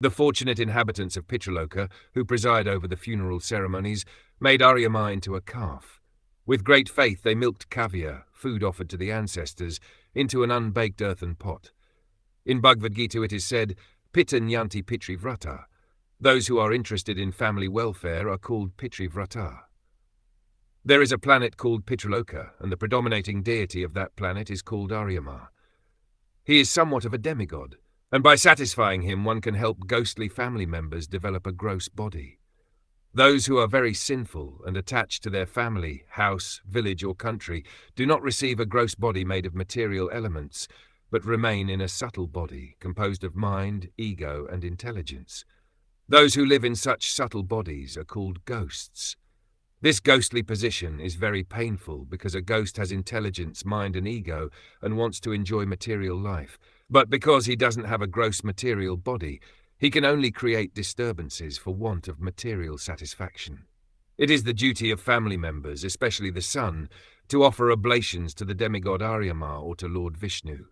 The fortunate inhabitants of Pitrloka, who preside over the funeral ceremonies, made Aryama into a calf. With great faith they milked caviar, food offered to the ancestors, into an unbaked earthen pot. In Bhagavad Gita it is said, Pita Nyanti Pitrivrata. Those who are interested in family welfare are called Pitrivrata. There is a planet called Pitrloka, and the predominating deity of that planet is called Aryama. He is somewhat of a demigod, and by satisfying him one can help ghostly family members develop a gross body. Those who are very sinful and attached to their family, house, village or country do not receive a gross body made of material elements, but remain in a subtle body composed of mind, ego and intelligence. Those who live in such subtle bodies are called ghosts. This ghostly position is very painful because a ghost has intelligence, mind and ego and wants to enjoy material life, but because he doesn't have a gross material body, he can only create disturbances for want of material satisfaction. It is the duty of family members, especially the son, to offer oblations to the demigod Aryama or to Lord Vishnu.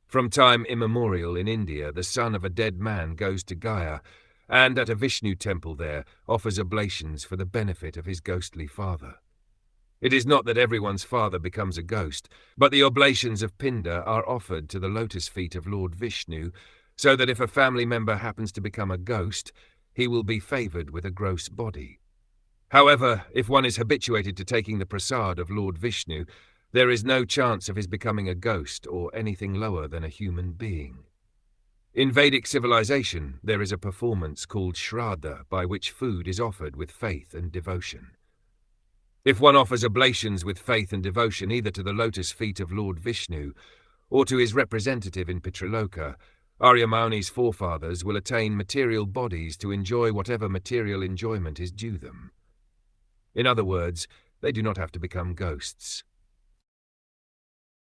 From time immemorial in India, the son of a dead man goes to Gaya and at a Vishnu temple there offers oblations for the benefit of his ghostly father. It is not that everyone's father becomes a ghost, but the oblations of Pinda are offered to the lotus feet of Lord Vishnu, so that if a family member happens to become a ghost, he will be favoured with a gross body. However, if one is habituated to taking the prasad of Lord Vishnu, there is no chance of his becoming a ghost or anything lower than a human being. In Vedic civilization, there is a performance called Shraddha by which food is offered with faith and devotion. If one offers oblations with faith and devotion either to the lotus feet of Lord Vishnu or to his representative in Pitrloka, Aryamuni's forefathers will attain material bodies to enjoy whatever material enjoyment is due them. In other words, they do not have to become ghosts.